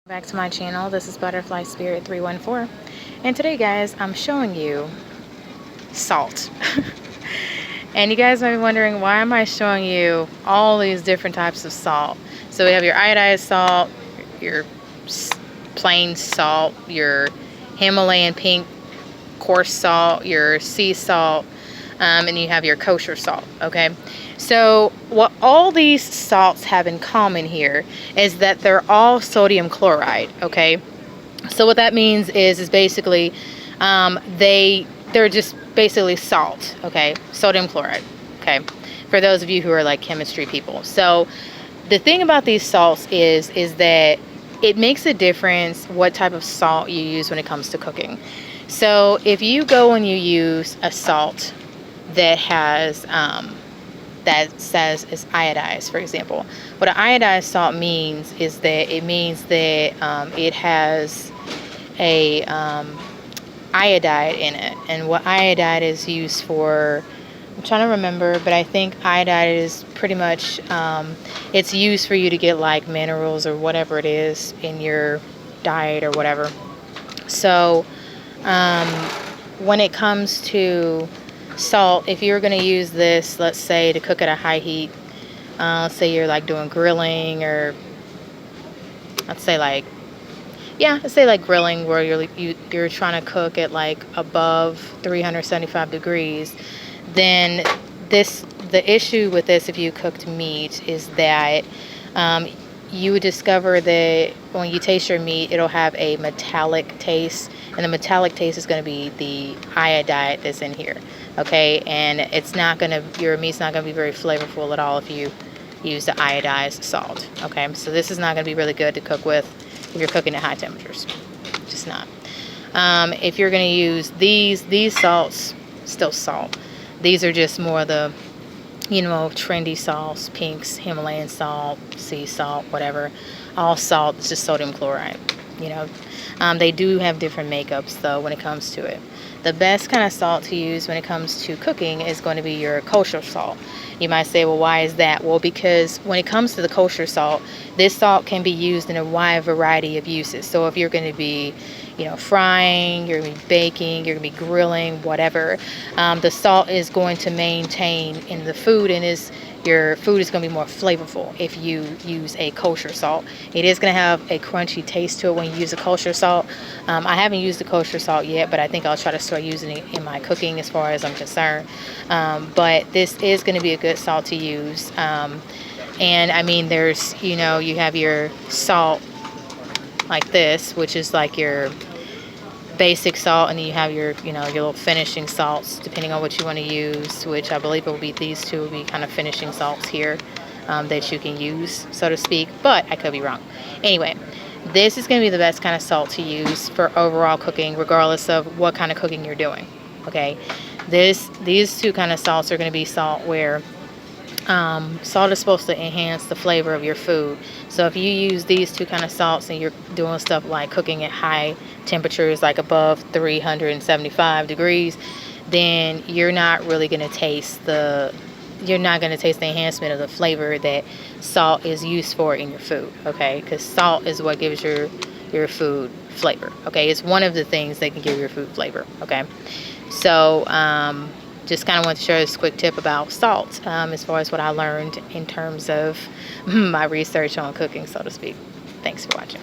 Back to my channel. This is Butterfly Spirit 314, and today guys I'm showing you salt. And you guys might be wondering, why am I showing you all these different types of salt? So we have your iodized salt, your plain salt, your Himalayan pink coarse salt, your sea salt, and you have your kosher salt. Okay, so what all these salts have in common here is that they're all sodium chloride. Okay, so what that means is basically they're just basically salt. Okay, sodium chloride. Okay, for those of you who are like chemistry people. So the thing about these salts is that it makes a difference what type of salt you use when it comes to cooking. So if you go and you use a salt that has that says is iodized, for example, what an iodized salt means is that it means that it has a iodide in it. And what iodide is used for, I'm trying to remember, but I think iodide is pretty much it's used for you to get like minerals or whatever it is in your diet or whatever. So when it comes to salt, if you're going to use this, let's say to cook at a high heat, let's say you're like doing grilling, or let's say like grilling, where you're trying to cook at like above 375 degrees, then the issue with this, if you cooked meat, is that you would discover that when you taste your meat, it'll have a metallic taste, and the metallic taste is going to be the iodide that's in here. Okay, and your meat's not going to be very flavorful at all if you use the iodized salt. Okay, so this is not going to be really good to cook with if you're cooking at high temperatures. Just not. If you're going to use these salts, still salt. These are just more the trendy salts, pinks, Himalayan salt, sea salt, whatever. All salt is just sodium chloride. They do have different makeups though when it comes to it. The best kind of salt to use when it comes to cooking is going to be your kosher salt. You might say, well, why is that? Well, because when it comes to the kosher salt, this salt can be used in a wide variety of uses. So if you're going to be frying, you're going to be baking, you're going to be grilling, whatever, the salt is going to maintain in the food, and your food is going to be more flavorful if you use a kosher salt. It is going to have a crunchy taste to it when you use a kosher salt. I haven't used the kosher salt yet, but I think I'll try to start using it in my cooking as far as I'm concerned. But this is going to be a good salt to use. And I mean, there's, you have your salt like this, which is like your basic salt, and then you have your your little finishing salts depending on what you want to use, which I believe it will be these two will be kind of finishing salts here that you can use, so to speak, but I could be wrong. Anyway, this is going to be the best kind of salt to use for overall cooking, regardless of what kind of cooking you're doing. Okay, these two kind of salts are going to be salt where salt is supposed to enhance the flavor of your food. So if you use these two kind of salts and you're doing stuff like cooking at high temperatures, like above 375 degrees, then you're not really going to taste the enhancement of the flavor that salt is used for in your food. Okay, because salt is what gives your food flavor. Okay, it's one of the things that can give your food flavor. Okay, so just kind of want to share this quick tip about salt, as far as what I learned in terms of my research on cooking, so to speak. Thanks for watching.